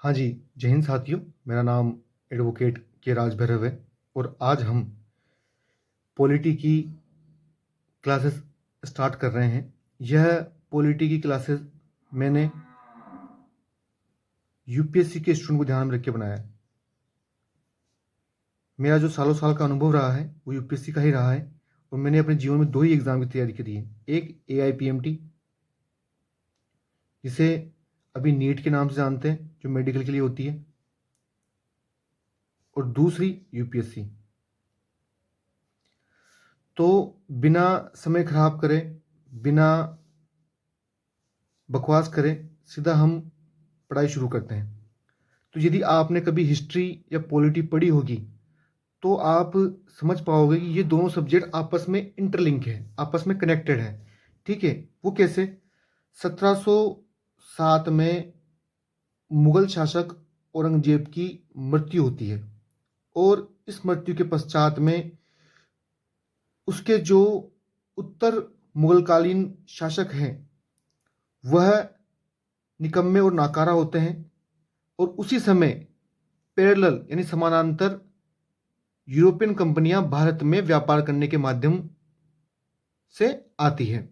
हाँ जी, जय हिंद साथियों। मेरा नाम एडवोकेट के राज भैरव है और आज हम पॉलिटी की क्लासेस स्टार्ट कर रहे हैं। यह पॉलिटी की क्लासेस मैंने यूपीएससी के स्टूडेंट को ध्यान में रख के बनाया है। मेरा जो सालों साल का अनुभव रहा है वो यूपीएससी का ही रहा है और मैंने अपने जीवन में 2 ही एग्ज़ाम की तैयारी करी है। एक AIPMT, जिसे अभी नीट के नाम से जानते हैं, जो मेडिकल के लिए होती है, और दूसरी यूपीएससी। तो बिना समय खराब करे, बिना बकवास करें, सीधा हम पढ़ाई शुरू करते हैं। तो यदि आपने कभी हिस्ट्री या पॉलिटी पढ़ी होगी तो आप समझ पाओगे कि ये दोनों सब्जेक्ट आपस में इंटरलिंक है, आपस में कनेक्टेड है। ठीक है, वो कैसे? 1707 में मुगल शासक औरंगजेब की मृत्यु होती है और इस मृत्यु के पश्चात में उसके जो उत्तर मुगलकालीन शासक हैं वह निकम्मे और नाकारा होते हैं और उसी समय पैरेलल यानी समानांतर यूरोपियन कंपनियां भारत में व्यापार करने के माध्यम से आती हैं।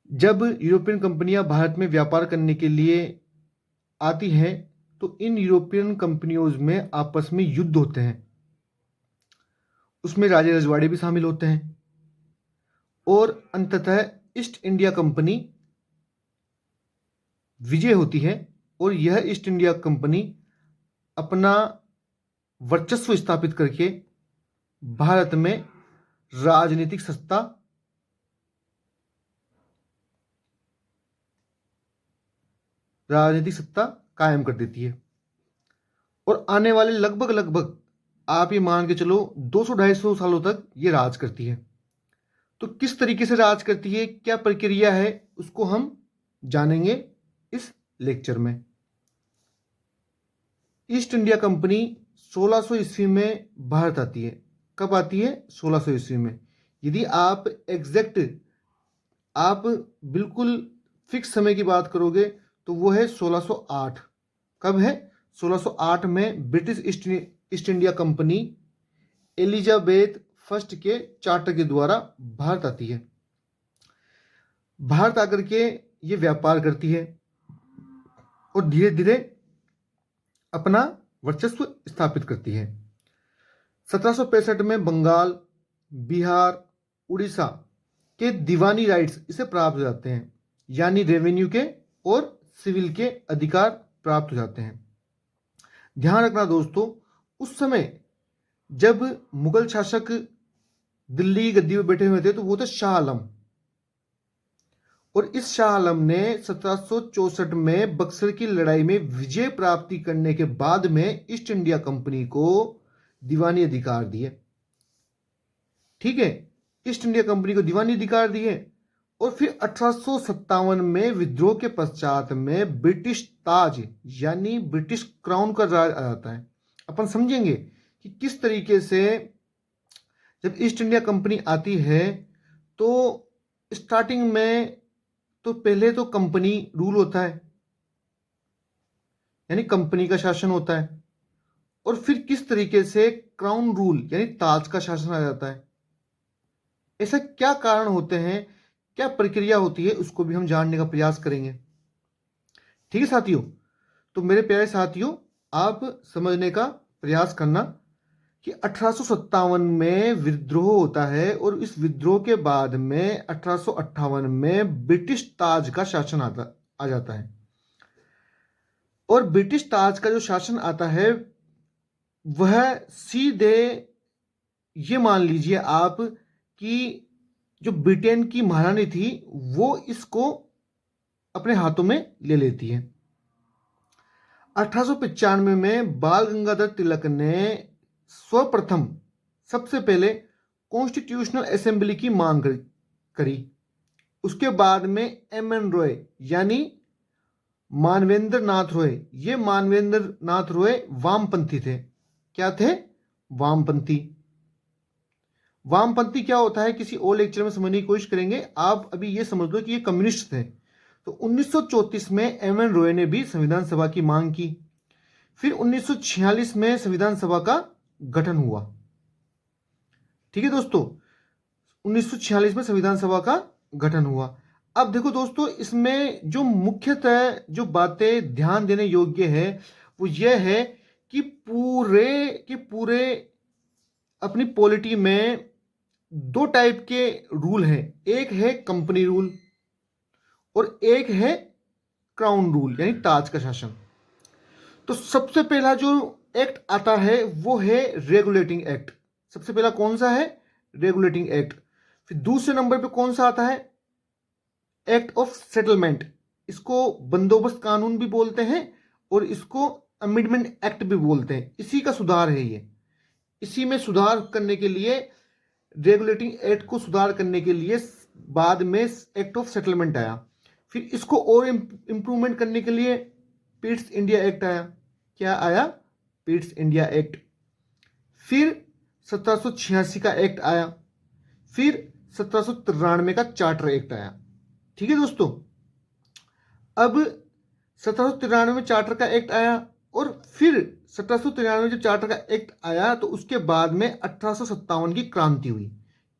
जब यूरोपियन कंपनियां भारत में व्यापार करने के लिए आती हैं तो इन यूरोपियन कंपनियों में आपस में युद्ध होते हैं। उसमें राजे रजवाड़े भी शामिल होते हैं और अंततः ईस्ट इंडिया कंपनी विजय होती है और यह ईस्ट इंडिया कंपनी अपना वर्चस्व स्थापित करके भारत में राजनीतिक सत्ता कायम कर देती है और आने वाले लगभग आप ये मान के चलो 200-250 सालों तक ये राज करती है। तो किस तरीके से राज करती है, क्या प्रक्रिया है, उसको हम जानेंगे इस लेक्चर में। ईस्ट इंडिया कंपनी 1600 ईस्वी में भारत आती है। कब आती है? 1600 ईस्वी में। यदि आप बिल्कुल फिक्स समय की बात करोगे तो वो है 1608। कब है? 1608 में British east India company Elizabeth first के चार्टर के द्वारा भारत आती है। भारत आकर के ये व्यापार करती है और धीरे धीरे अपना वर्चस्व स्थापित करती है। 1765 में बंगाल, बिहार, उड़ीसा के दीवानी राइट्स इसे प्राप्त हो जाते हैं, यानी रेवेन्यू के और सिविल के अधिकार प्राप्त हो जाते हैं। ध्यान रखना दोस्तों, उस समय जब मुगल शासक दिल्ली की गद्दी पर बैठे हुए थे तो वो थे शाह आलम, और इस शाह आलम ने 1764 में बक्सर की लड़ाई में विजय प्राप्ति करने के बाद में ईस्ट इंडिया कंपनी को दीवानी अधिकार दिए। ठीक है, ईस्ट इंडिया कंपनी को दीवानी अधिकार दिए और फिर 1857 में विद्रोह के पश्चात में ब्रिटिश ताज यानी ब्रिटिश क्राउन का राज आ जाता है। अपन समझेंगे कि किस तरीके से जब ईस्ट इंडिया कंपनी आती है तो स्टार्टिंग में तो पहले तो कंपनी रूल होता है, यानी कंपनी का शासन होता है, और फिर किस तरीके से क्राउन रूल यानी ताज का शासन आ जाता है। ऐसा क्या कारण होते हैं, क्या प्रक्रिया होती है, उसको भी हम जानने का प्रयास करेंगे। ठीक है साथियों, तो मेरे प्यारे साथियों, आप समझने का प्रयास करना कि 1857 में विद्रोह होता है और इस विद्रोह के बाद में 1858 में ब्रिटिश ताज का शासन आ जाता है। और ब्रिटिश ताज का जो शासन आता है वह सीधे, ये मान लीजिए आप कि जो ब्रिटेन की महारानी थी वो इसको अपने हाथों में ले लेती है। 1895 में बाल गंगाधर तिलक ने सर्वप्रथम सबसे पहले कॉन्स्टिट्यूशनल असेंबली की मांग करी। उसके बाद में MN रॉय यानी मानवेंद्र नाथ रॉय, ये मानवेंद्र नाथ रॉय वामपंथी थे। क्या थे? वामपंथी। वामपंथी क्या होता है किसी और लेक्चर में समझने की कोशिश करेंगे। आप अभी ये समझ लो कि ये कम्युनिस्ट थे। तो 1934 में एम एन रॉय ने भी संविधान सभा की मांग की। फिर 1946 में संविधान सभा का गठन हुआ। ठीक है दोस्तों, 1946 में संविधान सभा का गठन हुआ। अब देखो दोस्तों, इसमें जो मुख्यतः जो बातें ध्यान देने योग्य है वो यह है कि पूरे अपनी पॉलिटी में दो टाइप के रूल हैं। एक है कंपनी रूल और एक है क्राउन रूल यानी ताज का शासन। तो सबसे पहला जो एक्ट आता है वो है रेगुलेटिंग एक्ट। सबसे पहला कौन सा है? Regulating act. फिर दूसरे नंबर पे कौन सा आता है? Act of settlement. इसको बंदोबस्त कानून भी बोलते हैं और इसको अमेंडमेंट एक्ट भी बोलते हैं। इसी का सुधार है ये। इसी में सुधार करने के लिए, रेगुलेटिंग एक्ट को सुधार करने के लिए बाद में एक्ट ऑफ सेटलमेंट आया। फिर इसको और इंप्रूवमेंट करने के लिए पिट्स इंडिया एक्ट आया। क्या आया? Pitt's India act. फिर 1786 का एक्ट आया। फिर 1793 का चार्टर एक्ट आया। ठीक है दोस्तों, अब 1793 में चार्टर का एक्ट आया और फिर 1793 जब चार्टर का एक्ट आया तो उसके बाद में 1857 की क्रांति हुई।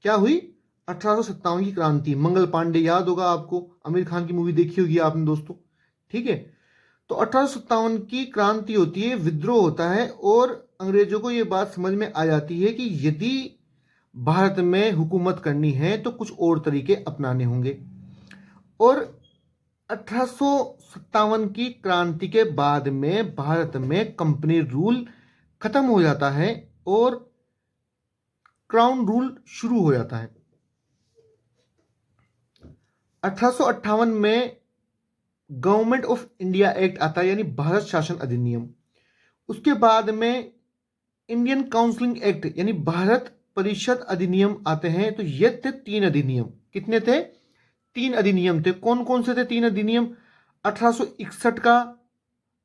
क्या हुई? 1857 की क्रांति। मंगल पांडे याद होगा आपको, आमिर खान की मूवी देखी होगी आपने दोस्तों। ठीक है, तो 1857 की क्रांति होती है, विद्रोह होता है और अंग्रेजों को यह बात समझ में आ जाती है कि यदि भारत में हुकूमत करनी है तो कुछ और तरीके अपनाने होंगे। और 1857 की क्रांति के बाद में भारत में कंपनी रूल खत्म हो जाता है और क्राउन रूल शुरू हो जाता है। 1858 में गवर्नमेंट ऑफ इंडिया एक्ट आता है यानी भारत शासन अधिनियम। उसके बाद में इंडियन काउंसिलिंग एक्ट यानी भारत परिषद अधिनियम आते हैं। तो ये थे 3 अधिनियम। कितने थे? 3 अधिनियम थे। कौन कौन से थे 3 अधिनियम? 1861 का,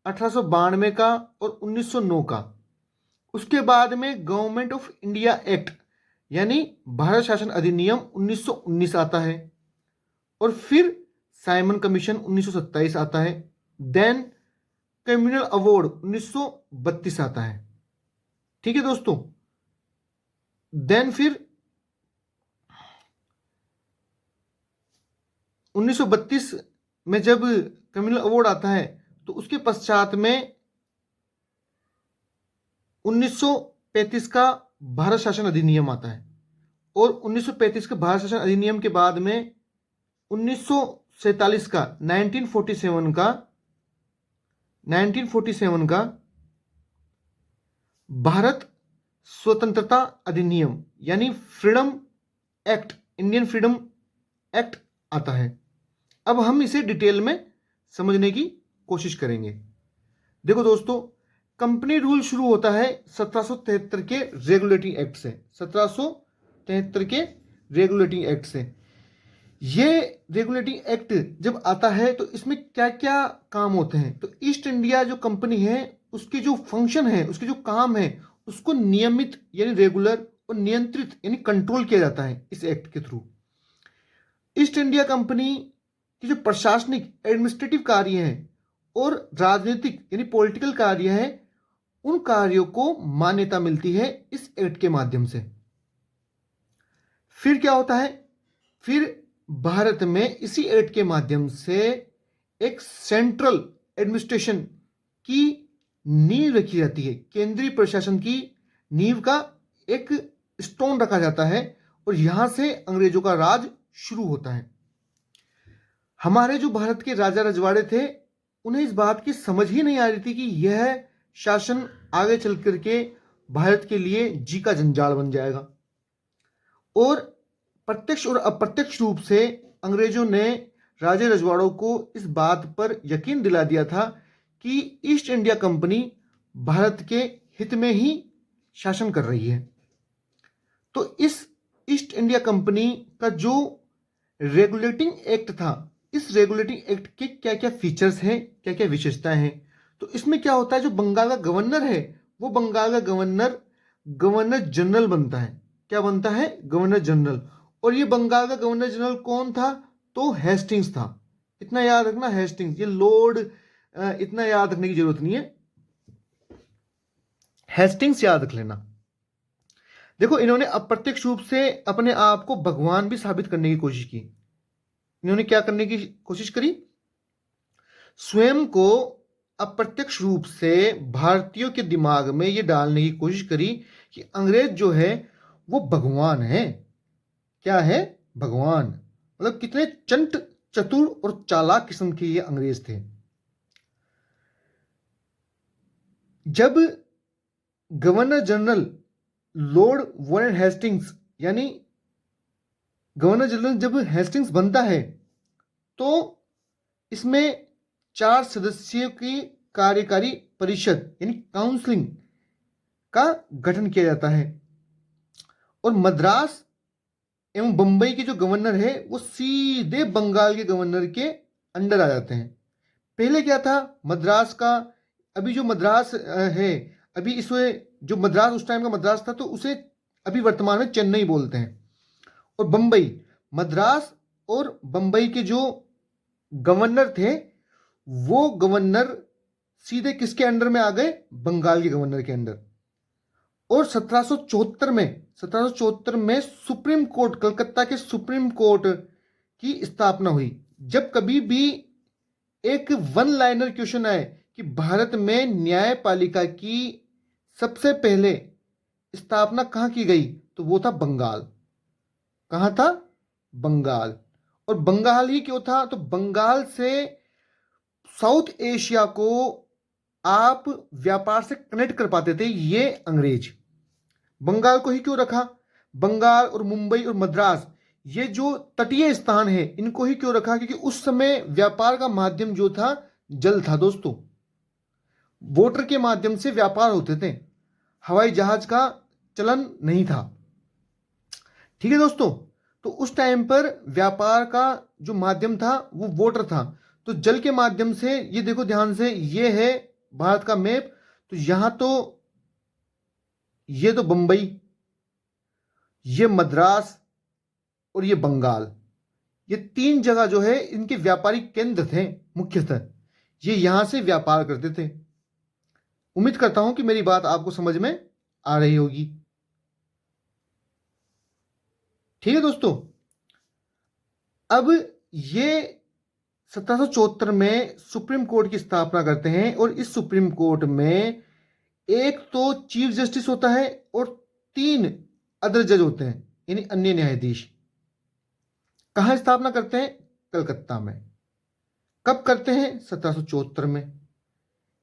1892 का और 1909 का। उसके बाद में गवर्नमेंट ऑफ इंडिया एक्ट यानी भारत शासन अधिनियम 1919 आता है और फिर साइमन कमीशन 1927 आता है। देन कम्युनल अवार्ड 1932 आता है। ठीक है दोस्तों, देन फिर 1932 में जब कम्युनल अवार्ड आता है तो उसके पश्चात में 1935 का भारत शासन अधिनियम आता है और 1935 के भारत शासन अधिनियम के बाद में 1947 का 1947 का भारत स्वतंत्रता अधिनियम यानी freedom act, Indian freedom act आता है। अब हम इसे डिटेल में समझने की कोशिश करेंगे। देखो दोस्तों, कंपनी रूल शुरू होता है 1773 के रेगुलेटिंग एक्ट से। 1773 के रेगुलेटिंग एक्ट से। ये रेगुलेटिंग एक्ट जब आता है तो इसमें क्या क्या काम होते हैं? तो ईस्ट इंडिया जो कंपनी है उसके जो फंक्शन है, उसके जो काम है, उसको नियमित यानी रेगुलर और नियंत्रित यानी कंट्रोल किया जाता है इस एक्ट के थ्रू। ईस्ट इंडिया कंपनी के जो प्रशासनिक एडमिनिस्ट्रेटिव कार्य हैं और राजनीतिक यानी पॉलिटिकल कार्य हैं, उन कार्यों को मान्यता मिलती है इस एक्ट के माध्यम से। फिर क्या होता है? फिर भारत में इसी एक्ट के माध्यम से एक सेंट्रल एडमिनिस्ट्रेशन की नींव रखी जाती है। केंद्रीय प्रशासन की नींव का एक स्टोन रखा जाता है और यहां से अंग्रेजों का राज शुरू होता है। हमारे जो भारत के राजा रजवाड़े थे उन्हें इस बात की समझ ही नहीं आ रही थी कि यह शासन आगे चल करके भारत के लिए जी का जंजाल बन जाएगा। और प्रत्यक्ष और अप्रत्यक्ष रूप से अंग्रेजों ने राजे रजवाड़ों को इस बात पर यकीन दिला दिया था कि ईस्ट इंडिया कंपनी भारत के हित में ही शासन कर रही है। तो इस ईस्ट इंडिया कंपनी का जो रेगुलेटिंग एक्ट था, इस रेगुलेटिंग एक्ट के क्या क्या फीचर्स हैं, क्या क्या विशेषताएं हैं? तो इसमें क्या होता है, जो बंगाल का गवर्नर है वो बंगाल का गवर्नर जनरल बनता है। क्या बनता है? Governor general. और ये बंगाल का गवर्नर जनरल कौन था? तो हेस्टिंग्स था। इतना याद रखना, हेस्टिंग्स, ये लॉर्ड इतना याद रखने की जरूरत नहीं है, हेस्टिंग्स याद रख लेना। देखो, इन्होंने अप्रत्यक्ष रूप से अपने आप को भगवान भी साबित करने की कोशिश की। इन्होंने क्या करने की कोशिश करी? स्वयं को अप्रत्यक्ष रूप से भारतीयों के दिमाग में यह डालने की कोशिश करी कि अंग्रेज जो है वो भगवान है। क्या है? भगवान। मतलब कितने चंट, चतुर और चालाक किस्म के ये अंग्रेज थे। जब governor general Lord Warren Hastings, यानी गवर्नर जनरल जब हेस्टिंग्स बनता है तो इसमें 4 सदस्यों की कार्यकारी परिषद यानी काउंसलिंग का गठन किया जाता है, और मद्रास एवं बंबई के जो गवर्नर है वो सीधे बंगाल के गवर्नर के अंडर आ जाते हैं। पहले क्या था? मद्रास का, अभी जो मद्रास है, अभी इसमें जो मद्रास उस टाइम का मद्रास था तो उसे अभी वर्तमान में चेन्नई बोलते हैं। और बंबई, मद्रास और बंबई के जो गवर्नर थे वो गवर्नर सीधे किसके अंडर में आ गए? बंगाल के गवर्नर के अंडर। और 1774 में सुप्रीम कोर्ट, कलकत्ता के सुप्रीम कोर्ट की स्थापना हुई। जब कभी भी एक वन लाइनर क्वेश्चन आए कि भारत में न्यायपालिका की सबसे पहले स्थापना कहां की गई, तो वो था बंगाल। कहां था? बंगाल। और बंगाल ही क्यों था? तो बंगाल से साउथ एशिया को आप व्यापार से कनेक्ट कर पाते थे ये अंग्रेज। बंगाल को ही क्यों रखा? बंगाल और मुंबई और मद्रास, ये जो तटीय स्थान है, इनको ही क्यों रखा? क्योंकि उस समय व्यापार का माध्यम जो था जल था दोस्तों। वाटर के माध्यम से व्यापार होते थे, हवाई जहाज का चलन नहीं था। ठीक है दोस्तों, तो उस टाइम पर व्यापार का जो माध्यम था वो वाटर था। तो जल के माध्यम से, ये देखो ध्यान से, ये है भारत का मैप। तो यहां तो ये तो बंबई, ये मद्रास और ये बंगाल, ये 3 जगह जो है इनके व्यापारिक केंद्र थे मुख्यतः। ये यहां से व्यापार करते थे। उम्मीद करता हूं कि मेरी बात आपको समझ में आ रही होगी। ठीक है दोस्तों, अब ये 1774 में सुप्रीम कोर्ट की स्थापना करते हैं, और इस सुप्रीम कोर्ट में एक तो चीफ जस्टिस होता है और 3 अदर जज होते हैं, यानी अन्य न्यायाधीश। कहां स्थापना करते हैं? कलकत्ता में। कब करते हैं? 1774 में।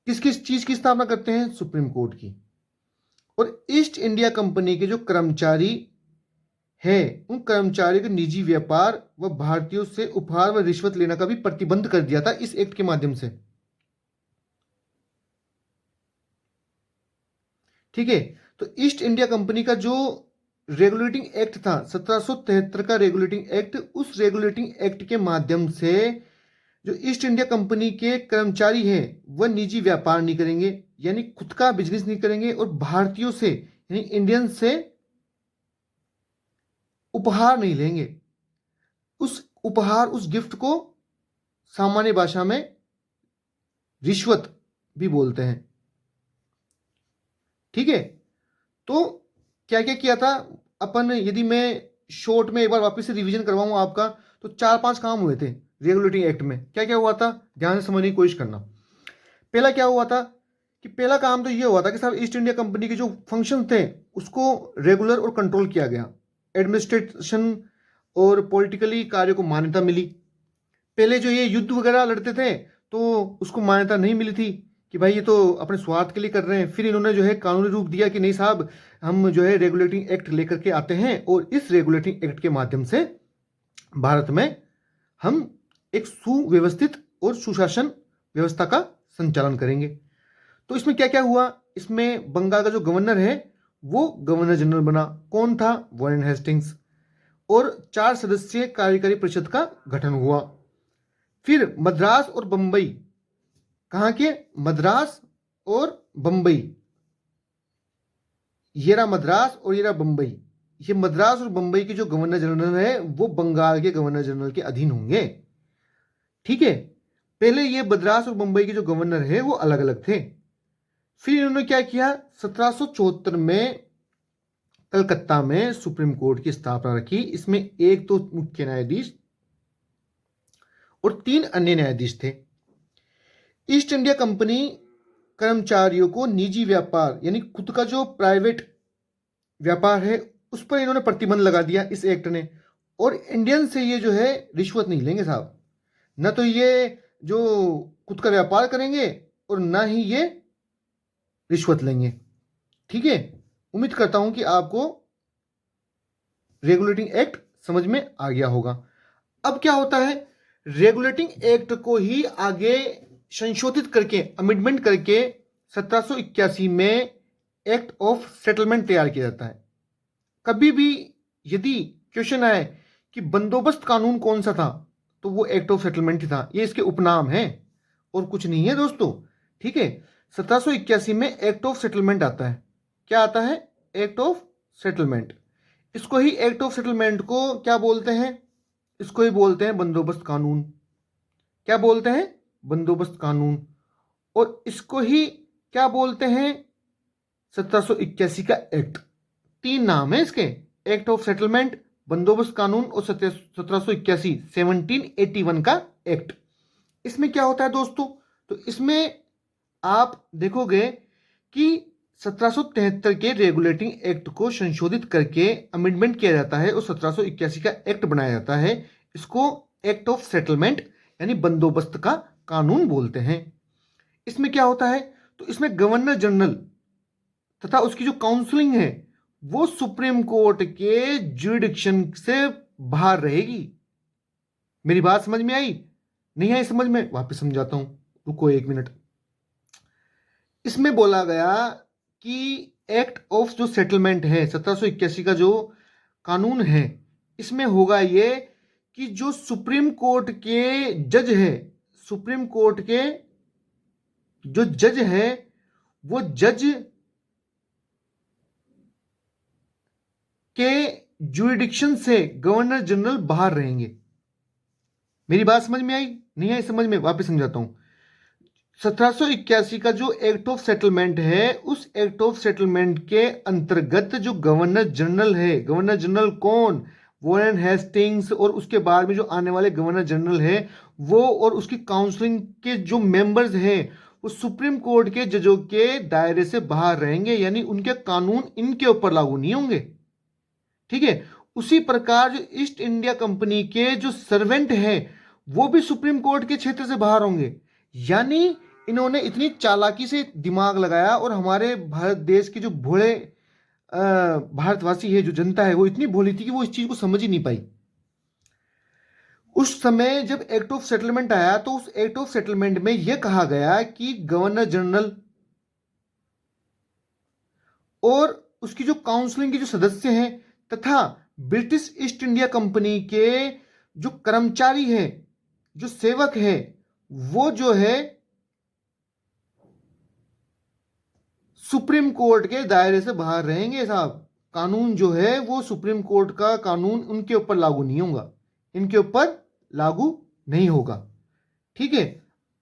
किस किस चीज की स्थापना करते हैं? सुप्रीम कोर्ट की। और ईस्ट इंडिया कंपनी के जो कर्मचारी है, उन कर्मचारियों के निजी व्यापार व भारतीयों से उपहार व रिश्वत लेना का भी प्रतिबंध कर दिया था इस एक्ट के माध्यम से। ठीक है, तो ईस्ट इंडिया कंपनी का जो रेगुलेटिंग एक्ट था 1773 का रेगुलेटिंग एक्ट, उस रेगुलेटिंग एक्ट के माध्यम से जो ईस्ट इंडिया कंपनी के कर्मचारी हैं वह निजी व्यापार नहीं करेंगे, यानी खुद का बिजनेस नहीं करेंगे, और भारतीयों से यानी इंडियन से उपहार नहीं लेंगे। उस उपहार, उस गिफ्ट को सामान्य भाषा में रिश्वत भी बोलते हैं। ठीक है, तो क्या क्या किया था अपन, यदि मैं शॉर्ट में एक बार वापस से रिवीजन करवाऊं आपका, तो 4-5 काम हुए थे रेगुलेटिंग एक्ट में। क्या क्या हुआ था, ध्यान से समझने की कोशिश करना। पहला क्या हुआ था कि पहला काम तो ये हुआ था कि साहब ईस्ट इंडिया कंपनी के जो फंक्शन थे उसको रेगुलर और कंट्रोल किया गया। एडमिनिस्ट्रेशन और पॉलिटिकली कार्य को मान्यता मिली। पहले जो ये युद्ध वगैरह लड़ते थे तो उसको मान्यता नहीं मिली थी कि भाई ये तो अपने स्वार्थ के लिए कर रहे हैं। फिर इन्होंने जो है कानूनी रूप दिया कि नहीं साहब, हम जो है रेगुलेटिंग एक्ट लेकर के आते हैं, और इस रेगुलेटिंग एक्ट के माध्यम से भारत में हम एक सुव्यवस्थित और सुशासन व्यवस्था का संचालन करेंगे। तो इसमें क्या क्या हुआ? इसमें बंगाल का जो गवर्नर है वो गवर्नर जनरल बना। कौन था? Warren Hastings. और 4 सदस्यीय कार्यकारी परिषद का गठन हुआ। फिर मद्रास और बंबई, कहां के? मद्रास और बंबई, ये रहा मद्रास और ये रहा बंबई। ये मद्रास और बंबई के जो गवर्नर जनरल है वो बंगाल के गवर्नर जनरल के अधीन होंगे। ठीक है, पहले ये मद्रास और मुंबई के जो गवर्नर है वो अलग अलग थे। फिर इन्होंने क्या किया, 1774 में कलकत्ता में सुप्रीम कोर्ट की स्थापना रखी। इसमें एक तो मुख्य न्यायाधीश और 3 अन्य न्यायाधीश थे। ईस्ट इंडिया कंपनी कर्मचारियों को निजी व्यापार यानी खुद का जो प्राइवेट व्यापार है उस पर इन्होंने प्रतिबंध लगा दिया इस एक्ट ने। और इंडियन से ये जो है रिश्वत नहीं लेंगे साहब, न तो ये जो खुद का व्यापार करेंगे और ना ही ये रिश्वत लेंगे। ठीक है, उम्मीद करता हूं कि आपको रेगुलेटिंग एक्ट समझ में आ गया होगा। अब क्या होता है, रेगुलेटिंग एक्ट को ही आगे संशोधित करके अमेंडमेंट करके 1781 में एक्ट ऑफ सेटलमेंट तैयार किया जाता है। कभी भी यदि क्वेश्चन आए कि बंदोबस्त कानून कौन सा था, तो वो एक्ट ऑफ सेटलमेंट ही था। ये इसके उपनाम है और कुछ नहीं है दोस्तों। ठीक है, 1781 में एक्ट ऑफ सेटलमेंट आता है। क्या आता है? Act of settlement. इसको ही एक्ट ऑफ सेटलमेंट को क्या बोलते हैं? इसको ही बोलते हैं बंदोबस्त कानून। क्या बोलते हैं? बंदोबस्त कानून। और इसको ही क्या बोलते हैं? 1781 का एक्ट। 3 नाम है इसके, एक्ट ऑफ सेटलमेंट, बंदोबस्त कानून और 1781 1781 का एक्ट। इसमें क्या होता है दोस्तों? तो इसमें आप देखोगे कि 1773 के रेगुलेटिंग एक्ट को संशोधित करके अमेंडमेंट किया जाता है और 1781 का एक्ट बनाया जाता है। इसको एक्ट ऑफ सेटलमेंट यानी बंदोबस्त का कानून बोलते हैं। इसमें क्या होता है? तो इसमें गवर्नर जनरल तथा उसकी जो काउंसलिंग है वो सुप्रीम कोर्ट के ज्यूरिडिक्शन से बाहर रहेगी। मेरी बात समझ में आई? नहीं आई समझ में? वापस समझाता हूं, रुको 1 मिनट। इसमें बोला गया कि एक्ट ऑफ जो सेटलमेंट है 1781 का जो कानून है, इसमें होगा ये कि जो सुप्रीम कोर्ट के जज है, सुप्रीम कोर्ट के जो जज है वो जज के ज्यूरिडिक्शन से गवर्नर जनरल बाहर रहेंगे। मेरी बात समझ में आई? नहीं आई समझ में? वापस समझाता हूं। 1781 का जो एक्ट ऑफ सेटलमेंट है, उस एक्ट ऑफ सेटलमेंट के अंतर्गत जो गवर्नर जनरल है, गवर्नर जनरल कौन? वॉरेन हेस्टिंग्स, और उसके बाद में जो आने वाले गवर्नर जनरल है वो और उसकी काउंसलिंग के जो मेंबर्स हैं वो सुप्रीम कोर्ट के जजों के दायरे से बाहर रहेंगे, यानी उनके कानून इनके ऊपर लागू नहीं होंगे। ठीक है, उसी प्रकार जो ईस्ट इंडिया कंपनी के जो सर्वेंट हैं वो भी सुप्रीम कोर्ट के क्षेत्र से बाहर होंगे। यानी इन्होंने इतनी चालाकी से दिमाग लगाया और हमारे भारत देश के जो भोले भारतवासी है, जो जनता है, वो इतनी भोली थी कि वो इस चीज को समझ ही नहीं पाई। उस समय जब एक्ट ऑफ सेटलमेंट आया तो उस एक्ट ऑफ सेटलमेंट में यह कहा गया कि गवर्नर जनरल और उसकी जो काउंसिलिंग के जो सदस्य हैं तथा ब्रिटिश ईस्ट इंडिया कंपनी के जो कर्मचारी हैं, जो सेवक हैं, वो जो है सुप्रीम कोर्ट के दायरे से बाहर रहेंगे साहब। कानून जो है वो सुप्रीम कोर्ट का कानून उनके ऊपर लागू नहीं होगा, इनके ऊपर लागू नहीं होगा। ठीक है?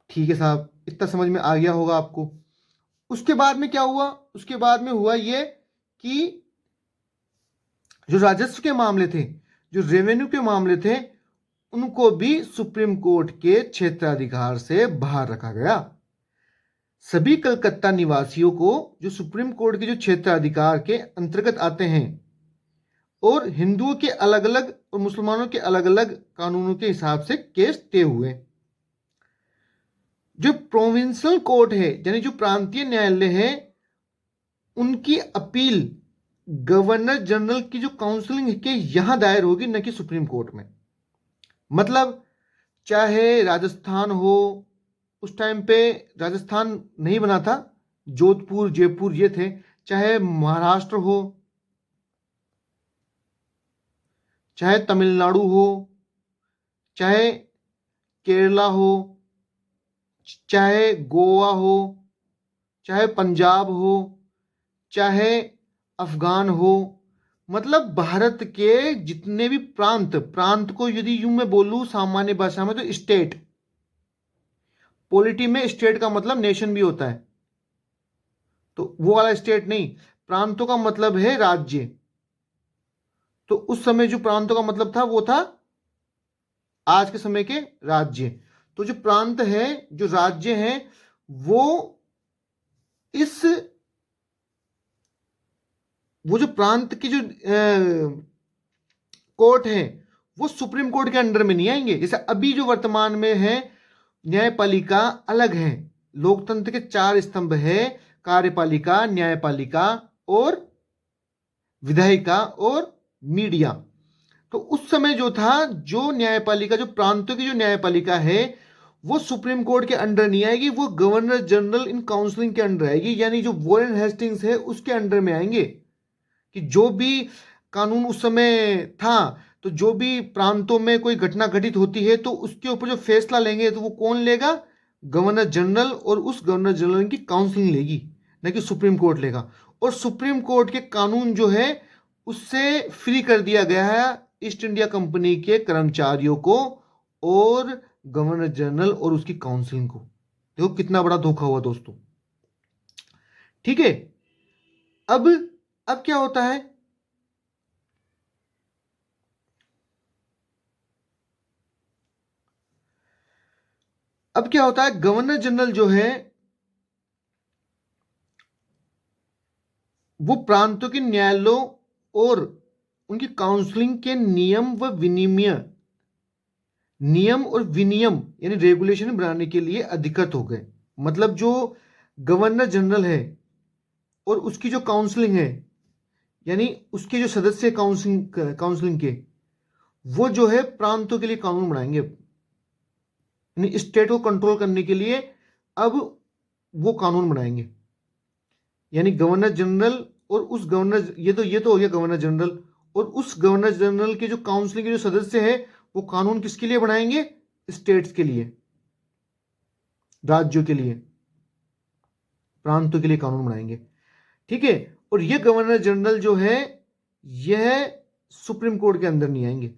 ठीक है साहब, इतना समझ में आ गया होगा आपको। उसके बाद में क्या हुआ? उसके बाद में हुआ ये कि जो राजस्व के मामले थे, जो रेवेन्यू के मामले थे, उनको भी सुप्रीम कोर्ट के क्षेत्राधिकार से बाहर रखा गया। सभी कलकत्ता निवासियों को जो सुप्रीम कोर्ट के जो क्षेत्राधिकार के अंतर्गत आते हैं और हिंदुओं के अलग अलग और मुसलमानों के अलग अलग कानूनों के हिसाब से केस तय हुए। जो प्रोविंशियल कोर्ट है यानी जो प्रांतीय न्यायालय है, उनकी अपील गवर्नर जनरल की जो काउंसिलिंग के यहां दायर होगी, न कि सुप्रीम कोर्ट में। मतलब चाहे राजस्थान हो, उस टाइम पे राजस्थान नहीं बना था, जोधपुर जयपुर ये थे, चाहे महाराष्ट्र हो, चाहे तमिलनाडु हो, चाहे केरला हो, चाहे गोवा हो, चाहे पंजाब हो, चाहे अफगान हो, मतलब भारत के जितने भी प्रांत को यदि यूं मैं बोलूं सामान्य भाषा में तो स्टेट, पॉलिटी में स्टेट का मतलब नेशन भी होता है, तो वो वाला स्टेट नहीं। प्रांतों का मतलब है राज्य। तो उस समय जो प्रांतों का मतलब था वो था आज के समय के राज्य। तो जो प्रांत है, जो राज्य है, वो इस वो जो प्रांत की जो कोर्ट है वो सुप्रीम कोर्ट के अंडर में नहीं आएंगे। जैसे अभी जो वर्तमान में है, न्यायपालिका अलग है। लोकतंत्र के चार स्तंभ है, कार्यपालिका, न्यायपालिका और विधायिका और मीडिया। तो उस समय जो था, जो न्यायपालिका, जो प्रांतों की जो न्यायपालिका है, वो सुप्रीम कोर्ट के अंडर नहीं आएगी, वो गवर्नर जनरल इन काउंसिलिंग के अंडर आएगी। यानी जो वॉरेन हेस्टिंग्स है उसके अंडर में आएंगे कि जो भी कानून उस समय था, तो जो भी प्रांतों में कोई घटना घटित होती है तो उसके ऊपर जो फैसला लेंगे तो वो कौन लेगा? Governor general. और उस गवर्नर जनरल की काउंसिलिंग लेगी, न कि सुप्रीम कोर्ट लेगा। और सुप्रीम कोर्ट के कानून जो है उससे फ्री कर दिया गया है ईस्ट इंडिया कंपनी के कर्मचारियों को और गवर्नर जनरल और उसकी काउंसिलिंग को। देखो कितना बड़ा धोखा हुआ दोस्तों। ठीक है, अब क्या होता है? अब क्या होता है, गवर्नर जनरल जो है वो प्रांतों के न्यायालयों और उनकी काउंसलिंग के नियम और विनियम यानी रेगुलेशन बनाने के लिए अधिकृत हो गए। मतलब जो गवर्नर जनरल है और उसकी जो काउंसलिंग है, यानी उसके जो सदस्य काउंसलिंग के, वो जो है प्रांतों के लिए कानून बनाएंगे, यानी स्टेट को कंट्रोल करने के लिए अब वो कानून बनाएंगे। यानी गवर्नर जनरल और उस गवर्नर, ये तो हो गया गवर्नर जनरल, और उस गवर्नर जनरल के जो काउंसिल के जो सदस्य हैं वो कानून किसके लिए बनाएंगे? स्टेट्स के लिए, राज्यों के लिए, प्रांतों के लिए कानून बनाएंगे। ठीक है, और ये गवर्नर जनरल जो है यह सुप्रीम कोर्ट के अंदर नहीं आएंगे।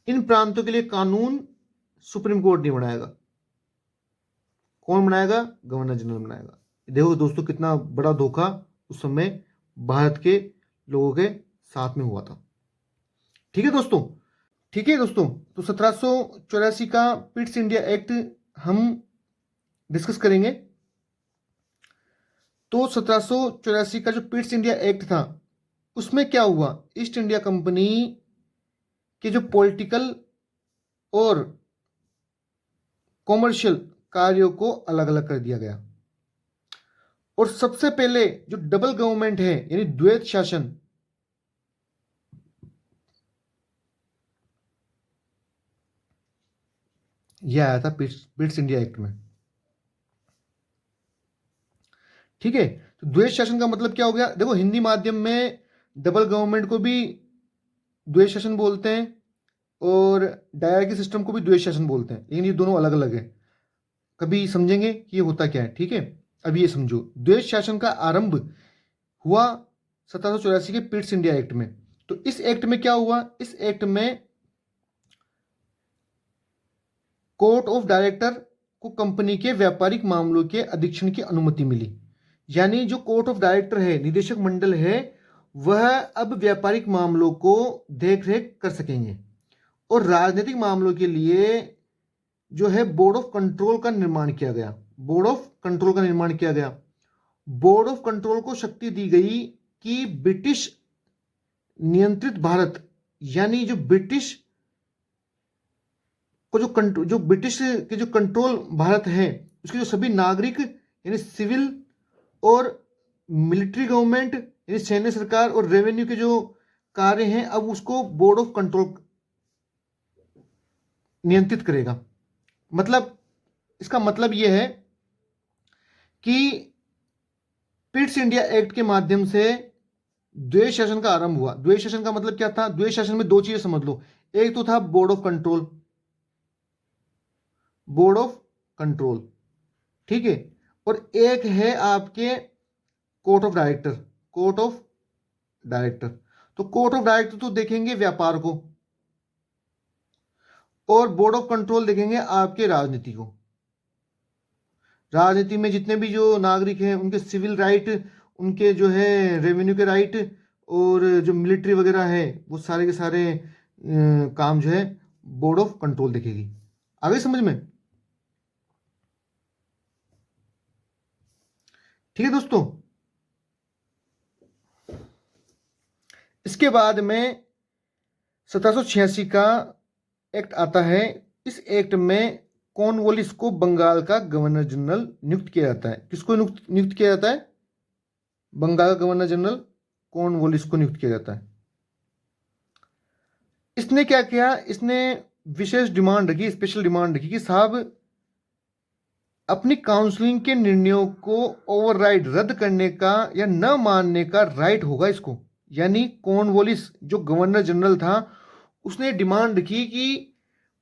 इन प्रांतों के लिए कानून सुप्रीम कोर्ट नहीं बनाएगा। कौन बनाएगा? गवर्नर जनरल बनाएगा। देखो दोस्तों कितना बड़ा धोखा उस समय भारत के लोगों के साथ में हुआ था। ठीक है दोस्तों, तो 1784 का पिट्स इंडिया एक्ट हम डिस्कस करेंगे। तो 1784 का जो पिट्स इंडिया एक्ट था उसमें क्या हुआ? ईस्ट इंडिया कंपनी के जो पॉलिटिकल और कॉमर्शियल कार्यों को अलग अलग कर दिया गया। और सबसे पहले जो डबल गवर्नमेंट है यानी द्वैत शासन, यह आया था पिट्स इंडिया एक्ट में। ठीक है, तो द्वैत शासन का मतलब क्या हो गया? देखो हिंदी माध्यम में डबल गवर्नमेंट को भी द्वैत शासन बोलते हैं और डायरकी सिस्टम को भी द्वैत शासन बोलते हैं, लेकिन ये दोनों अलग अलग है। कभी समझेंगे कि ये होता क्या है। ठीक है, अभी ये समझो। द्वैत शासन का आरंभ हुआ 1784 के पिट्स इंडिया एक्ट में। तो इस एक्ट में क्या हुआ? इस एक्ट में कोर्ट ऑफ डायरेक्टर को कंपनी के व्यापारिक मामलों के अधीक्षण की अनुमति मिली। यानी जो कोर्ट ऑफ डायरेक्टर है, निदेशक मंडल है, वह अब व्यापारिक मामलों को देख रेख कर सकेंगे। और राजनीतिक मामलों के लिए जो है बोर्ड ऑफ कंट्रोल का निर्माण किया गया। बोर्ड ऑफ कंट्रोल का निर्माण किया गया। बोर्ड ऑफ कंट्रोल को शक्ति दी गई कि ब्रिटिश नियंत्रित भारत, यानी जो ब्रिटिश को जो ब्रिटिश के जो कंट्रोल भारत है उसके जो सभी नागरिक यानी सिविल और मिलिट्री गवर्नमेंट यानी सैन्य सरकार और रेवेन्यू के जो कार्य हैं, अब उसको बोर्ड ऑफ कंट्रोल नियंत्रित करेगा। मतलब इसका मतलब यह है कि पिट्स इंडिया एक्ट के माध्यम से द्वैत शासन का आरंभ हुआ। द्वैत शासन का मतलब क्या था? द्वैत शासन में दो चीजें समझ लो। एक तो था board of control, board of control, ठीक है, और एक है आपके court of director, court of director. तो कोर्ट ऑफ डायरेक्टर तो देखेंगे व्यापार को, और बोर्ड ऑफ कंट्रोल देखेंगे आपके राजनीति को। राजनीति में जितने भी जो नागरिक हैं उनके सिविल राइट, उनके जो है रेवेन्यू के राइट, और जो मिलिट्री वगैरह है, वो सारे के सारे काम जो है बोर्ड ऑफ कंट्रोल देखेगी। आगे समझ में? ठीक है दोस्तों। इसके बाद में 1786 का एक्ट आता है। इस एक्ट में कॉर्नवालिस को बंगाल का गवर्नर जनरल नियुक्त किया जाता है। किसको नियुक्त किया जाता है? बंगाल का गवर्नर जनरल कॉर्नवालिस को नियुक्त किया जाता है। इसने क्या किया? इसने विशेष डिमांड रखी, स्पेशल डिमांड रखी कि साहब अपनी काउंसलिंग के निर्णयों को ओवरराइड, रद्द करने का या न मानने का राइट होगा इसको। यानी कॉर्नवालिस जो गवर्नर जनरल था, उसने डिमांड रखी कि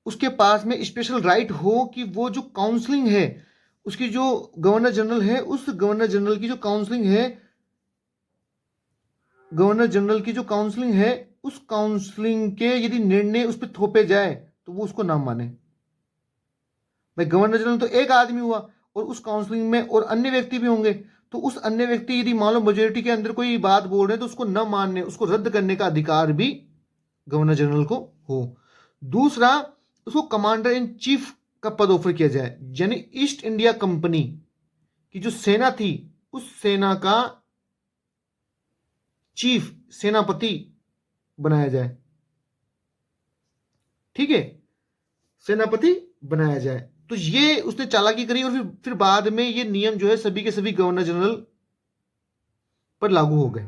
उसके पास में स्पेशल राइट हो कि वो जो काउंसलिंग है, उसकी जो गवर्नर जनरल है, उस गवर्नर जनरल की जो काउंसलिंग है, गवर्नर जनरल की जो काउंसलिंग है, उस काउंसलिंग के यदि निर्णय उस पर थोपे जाए तो वो उसको ना माने। भाई गवर्नर जनरल तो एक आदमी हुआ, और उस काउंसलिंग में और अन्य व्यक्ति भी होंगे, तो उस अन्य व्यक्ति यदि मान लो मेजोरिटी के अंदर कोई बात बोल रहे हैं तो उसको न मानने, उसको रद्द करने का अधिकार भी गवर्नर जनरल को हो। दूसरा, उसको कमांडर इन चीफ का पद ऑफर किया जाए, यानी ईस्ट इंडिया कंपनी की जो सेना थी उस सेना का चीफ, सेनापति बनाया जाए। ठीक है, सेनापति बनाया जाए। तो ये उसने चालाकी करी, और फिर बाद में ये नियम जो है सभी के सभी गवर्नर जनरल पर लागू हो गए।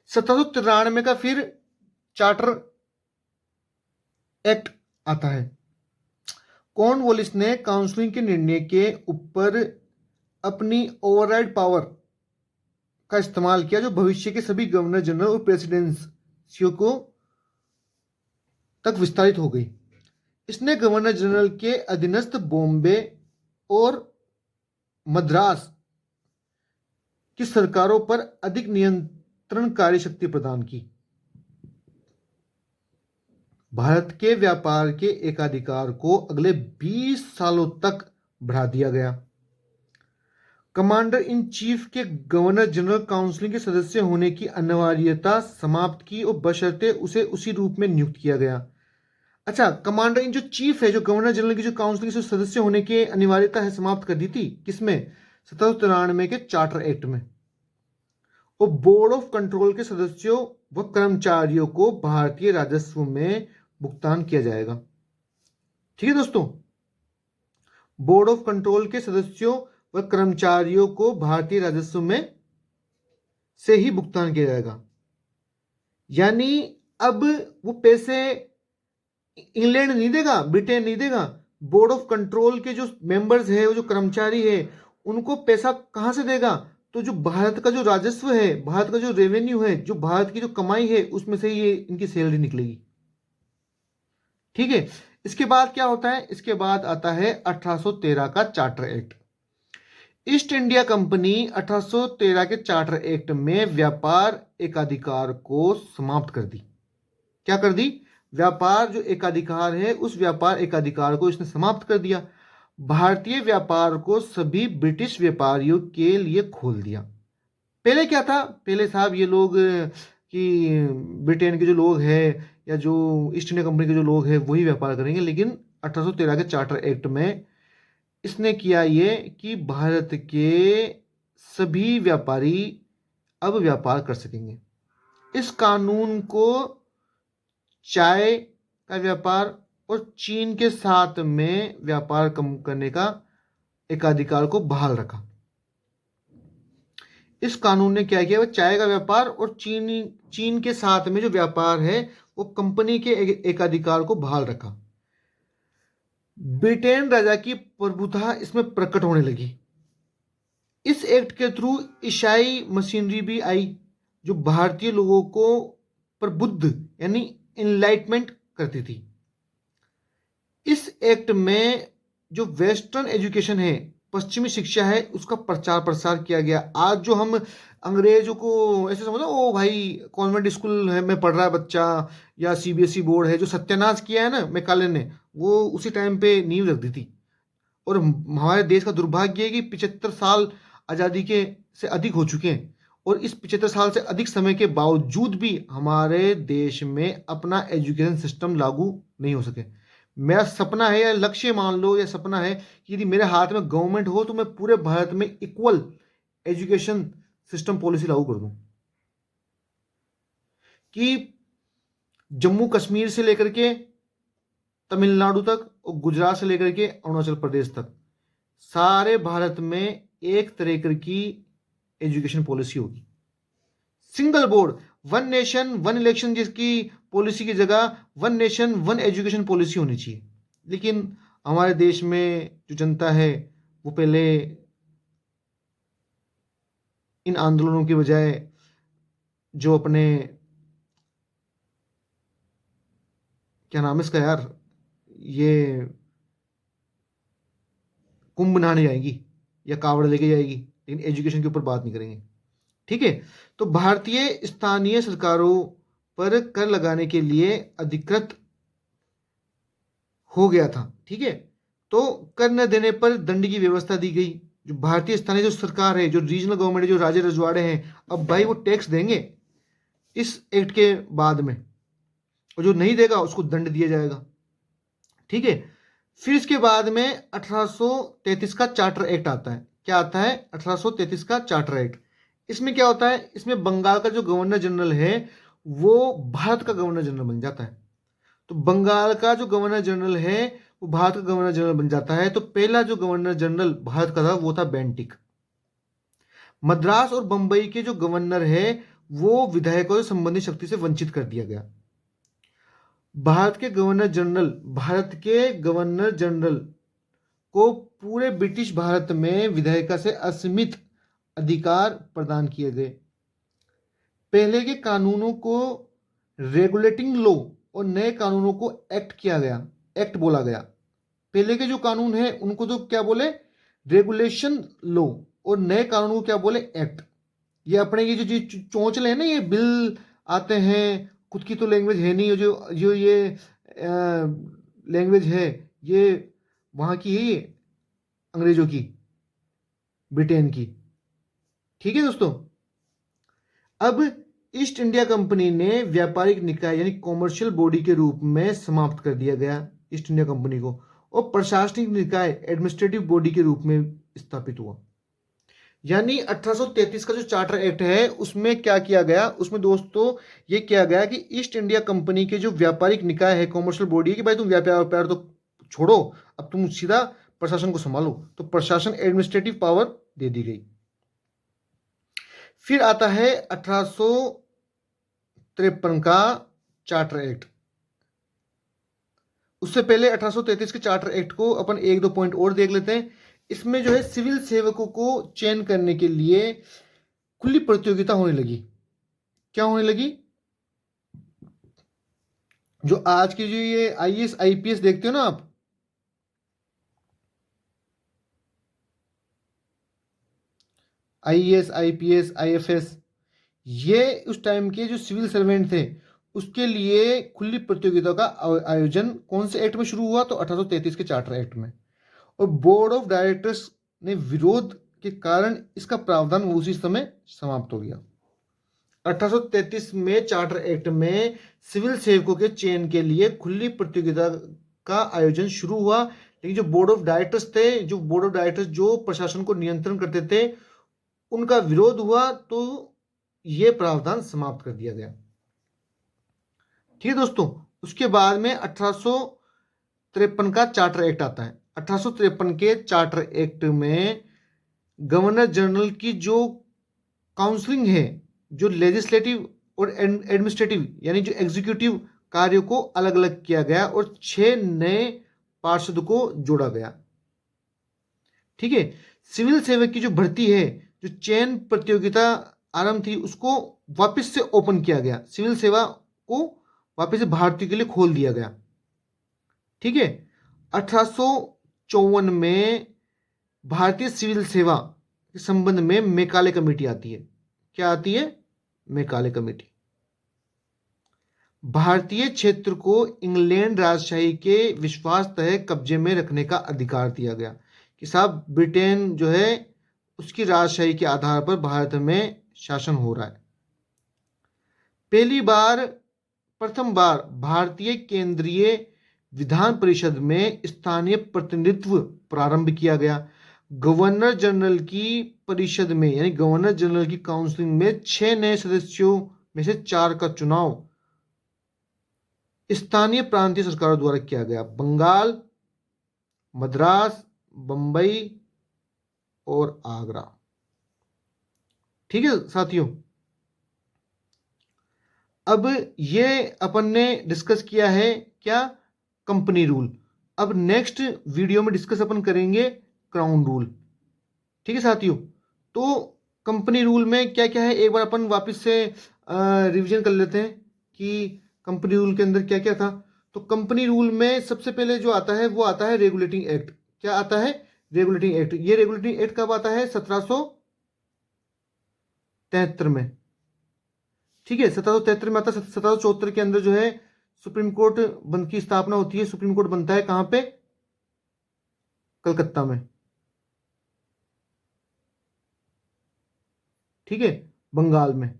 1793 का फिर चार्टर एक्ट आता है। कॉर्नवालिस ने काउंसलिंग के निर्णय के ऊपर अपनी ओवरराइड पावर का इस्तेमाल किया, जो भविष्य के सभी गवर्नर जनरल और प्रेसिडेंसियों को तक विस्तारित हो गई। इसने गवर्नर जनरल के अधीनस्थ बॉम्बे और मद्रास की सरकारों पर अधिक नियंत्रणकारी शक्ति प्रदान की। भारत के व्यापार के एकाधिकार को अगले 20 सालों तक बढ़ा दिया गया। कमांडर इन चीफ के गवर्नर जनरल काउंसिल के सदस्य होने की अनिवार्यता समाप्त की, और बशर्ते उसे उसी रूप में नियुक्त किया गया। अच्छा, कमांडर इन जो चीफ है, जो गवर्नर जनरल की जो काउंसिल के सदस्य होने की अनिवार्यता है, समाप्त कर दी थी। किसमें? 1793 के चार्टर एक्ट में। और बोर्ड ऑफ कंट्रोल के सदस्यों व कर्मचारियों को भारतीय राजस्व में भुगतान किया जाएगा। ठीक है दोस्तों, बोर्ड ऑफ कंट्रोल के सदस्यों व कर्मचारियों को भारतीय राजस्व में से ही भुगतान किया जाएगा। यानी अब वो पैसे इंग्लैंड नहीं देगा, ब्रिटेन नहीं देगा। बोर्ड ऑफ कंट्रोल के जो मेंबर्स है, वो जो कर्मचारी है, उनको पैसा कहां से देगा? तो जो भारत का जो राजस्व है, भारत का जो रेवेन्यू है, जो भारत की जो कमाई है, उसमें से ये इनकी सैलरी निकलेगी। ठीक है। इसके बाद क्या होता है? इसके बाद आता है 1813 का charter act. East India company 1813 के चार्टर एक्ट में व्यापार एकाधिकार को समाप्त कर दी। क्या कर दी? व्यापार जो एकाधिकार है, उस व्यापार एकाधिकार को इसने समाप्त कर दिया। भारतीय व्यापार को सभी ब्रिटिश व्यापारियों के लिए खोल दिया। पहले क्या था? पहले साहब ये लोग कि ब्रिटेन के जो लोग हैं या जो ईस्ट इंडिया कंपनी के जो लोग हैं वही व्यापार करेंगे, लेकिन 1813 के चार्टर एक्ट में इसने किया ये कि भारत के सभी व्यापारी अब व्यापार कर सकेंगे। इस कानून को चाय का व्यापार और चीन के साथ में व्यापार कम करने का एकाधिकार को बहाल रखा। इस कानून ने क्या किया? वह चाय का व्यापार और चीन के साथ में जो व्यापार है वो कंपनी के एकाधिकार को बहाल रखा। ब्रिटेन राजा की प्रभुता इसमें प्रकट होने लगी। इस एक्ट के थ्रू ईसाई मशीनरी भी आई, जो भारतीय लोगों को प्रबुद्ध यानी इनलाइटमेंट करती थी। इस एक्ट में जो वेस्टर्न एजुकेशन है, पश्चिमी शिक्षा है उसका प्रचार प्रसार किया गया। आज जो हम अंग्रेजों को ऐसे समझो, ओ भाई कॉन्वेंट स्कूल है में पढ़ रहा है बच्चा, या सीबीएसई बोर्ड है, जो सत्यानाश किया है ना मैकाले ने, वो उसी टाइम पे नींव रख दी थी। और हमारे देश का दुर्भाग्य है कि 75 साल आज़ादी के से अधिक हो चुके हैं, और इस 75 साल से अधिक समय के बावजूद भी हमारे देश में अपना एजुकेशन सिस्टम लागू नहीं हो सके। मेरा सपना है, या लक्ष्य मान लो, या सपना है कि यदि मेरे हाथ में गवर्नमेंट हो तो मैं पूरे भारत में इक्वल एजुकेशन सिस्टम पॉलिसी लागू कर दूं, कि जम्मू कश्मीर से लेकर के तमिलनाडु तक और गुजरात से लेकर के अरुणाचल प्रदेश तक सारे भारत में एक तरह की एजुकेशन पॉलिसी होगी। Single board, one nation one election जिसकी पॉलिसी की जगह one nation one education policy होनी चाहिए। लेकिन हमारे देश में जो जनता है वो पहले इन आंदोलनों के बजाय जो अपने, क्या नाम है इसका यार, ये कुंभ नहाने जाएगी या कावड़ लेके जाएगी, लेकिन एजुकेशन के ऊपर बात नहीं करेंगे। ठीक है, तो भारतीय स्थानीय सरकारों पर कर लगाने के लिए अधिकृत हो गया था। ठीक है, तो कर न देने पर दंड की व्यवस्था दी गई। जो भारतीय स्थानीय जो सरकार है, जो रीजनल गवर्नमेंट है, जो राज्य रजवाड़े हैं, अब भाई वो टैक्स देंगे इस एक्ट के बाद में, और जो नहीं देगा उसको दंड दिया जाएगा। ठीक है, फिर इसके बाद में 1833 का चार्टर एक्ट आता है। क्या आता है? 1833 का चार्टर एक्ट। इसमें क्या होता है, इसमें बंगाल का जो गवर्नर जनरल है वो भारत का गवर्नर जनरल बन जाता है। तो बंगाल का जो गवर्नर जनरल है वो भारत का गवर्नर जनरल बन जाता है। तो पहला जो गवर्नर जनरल भारत का था वो था बेंटिक। मद्रास और बंबई के जो गवर्नर है वो विधायकों से संबंधित शक्ति से वंचित कर दिया गया। भारत के गवर्नर जनरल को पूरे ब्रिटिश भारत में विधायिका से असीमित अधिकार प्रदान किए गए। पहले के कानूनों को रेगुलेटिंग लॉ और नए कानूनों को एक्ट बोला गया। पहले के जो कानून है उनको तो क्या बोले, रेगुलेशन लॉ, और नए कानूनों को क्या बोले, एक्ट। ये अपने ये जो चोंचले हैं ना, ये बिल आते हैं, खुद की तो लैंग्वेज है नहीं, जो जो ये लैंग्वेज है ये वहाँ की है, ये अंग्रेजों की, ब्रिटेन की। ठीक है दोस्तों, अब ईस्ट इंडिया कंपनी ने व्यापारिक निकाय यानी कॉमर्शियल बॉडी के रूप में समाप्त कर दिया गया ईस्ट इंडिया कंपनी को, और प्रशासनिक निकाय एडमिनिस्ट्रेटिव बॉडी के रूप में स्थापित हुआ। यानी 1833 का जो चार्टर एक्ट है उसमें क्या किया गया, उसमें दोस्तों ये किया गया कि ईस्ट इंडिया कंपनी के जो व्यापारिक निकाय है, कॉमर्शियल बॉडी है, कि भाई तुम व्यापार तो छोड़ो, अब तुम सीधा प्रशासन को संभालो। तो प्रशासन एडमिनिस्ट्रेटिव पावर दे दी गई। फिर आता है 1853 का चार्टर एक्ट। उससे पहले 1833 के चार्टर एक्ट को अपन एक दो पॉइंट और देख लेते हैं। इसमें जो है सिविल सेवकों को चयन करने के लिए खुली प्रतियोगिता होने लगी। क्या होने लगी? जो आज की जो ये आईएएस आईपीएस देखते हो ना आप, आईएएस आईपीएस आईएफएस, ये उस टाइम के जो सिविल सर्वेंट थे उसके लिए खुली प्रतियोगिता का आयोजन कौन से एक्ट में शुरू हुआ? तो 1833 के चार्टर एक्ट में। और बोर्ड ऑफ डायरेक्टर्स ने विरोध के कारण इसका प्रावधान उसी समय समाप्त हो गया। 1833 में चार्टर एक्ट में सिविल सेवकों के चयन के लिए खुली प्रतियोगिता का आयोजन शुरू हुआ, लेकिन जो बोर्ड ऑफ डायरेक्टर्स जो प्रशासन को नियंत्रण करते थे उनका विरोध हुआ, तो यह प्रावधान समाप्त कर दिया गया। ठीक है दोस्तों, उसके बाद में 1853 का चार्टर एक्ट आता है। 1853 के चार्टर एक्ट में गवर्नर जनरल की जो काउंसलिंग है, जो लेजिस्लेटिव और एडमिनिस्ट्रेटिव यानी जो एग्जीक्यूटिव कार्यों को अलग अलग किया गया और 6 नए पार्षद को जोड़ा गया। ठीक है, सिविल सेवक की जो भर्ती है, जो चयन प्रतियोगिता आरंभ थी, उसको वापस से ओपन किया गया। सिविल सेवा को वापस से भारतीयों के लिए खोल दिया गया। ठीक है, 1854 में भारतीय सिविल सेवा के संबंध में मैकाले कमेटी आती है। क्या आती है? Macaulay committee. भारतीय क्षेत्र को इंग्लैंड राजशाही के विश्वास तय कब्जे में रखने का अधिकार दिया गया कि साहब ब्रिटेन जो है उसकी राजशाही के आधार पर भारत में शासन हो रहा है। प्रथम बार भारतीय केंद्रीय विधान परिषद में स्थानीय प्रतिनिधित्व प्रारंभ किया गया। गवर्नर जनरल की परिषद में यानी गवर्नर जनरल की काउंसिल में 6 नए सदस्यों में से 4 का चुनाव स्थानीय प्रांतीय सरकारों द्वारा किया गया। बंगाल, मद्रास, बंबई और आगरा। ठीक है साथियों, अब ये अपन ने डिस्कस किया है क्या? Company rule. अब नेक्स्ट वीडियो में डिस्कस अपन करेंगे क्राउन रूल। ठीक है साथियों, तो कंपनी रूल में क्या क्या है एक बार अपन वापस से रिवीजन कर लेते हैं कि कंपनी रूल के अंदर क्या क्या था। तो कंपनी रूल में सबसे पहले जो आता है वो आता है रेगुलेटिंग एक्ट। क्या आता है? Regulating act. ये रेगुलेटिंग एक्ट कब आता है? 1773 में। ठीक है, 1773 में आता है। 1774 के अंदर जो है सुप्रीम कोर्ट बंद की स्थापना होती है। सुप्रीम कोर्ट बनता है कहां पे? कलकत्ता में। ठीक है, बंगाल में।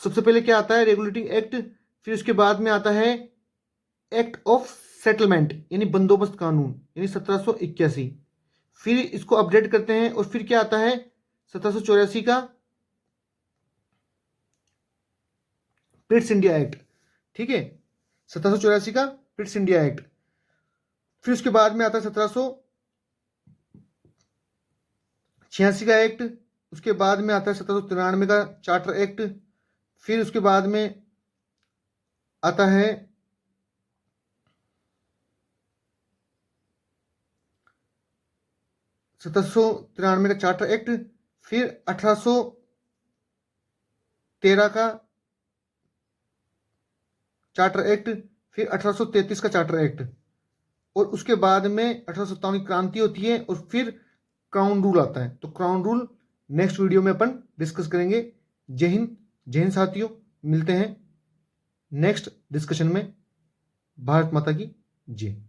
सबसे पहले क्या आता है? Regulating act. फिर उसके बाद में आता है एक्ट ऑफ सेटलमेंट यानी बंदोबस्त कानून यानी 1781। फिर इसको अपडेट करते हैं और फिर क्या आता है? 1784 का पिट्स इंडिया एक्ट। ठीक है, 1784 का पिट्स इंडिया एक्ट। फिर उसके बाद में आता है 1786 का एक्ट। उसके बाद में आता है 1793 का चार्टर एक्ट। फिर उसके बाद में आता है 1793 का चार्टर एक्ट। फिर 1813 का चार्टर एक्ट। फिर 1833 का चार्टर एक्ट। और उसके बाद में 1857 की क्रांति होती है और फिर क्राउन रूल आता है। तो क्राउन रूल नेक्स्ट वीडियो में अपन डिस्कस करेंगे। जय हिंद, जय हिंद साथियों। मिलते हैं नेक्स्ट डिस्कशन में। भारत माता की जय।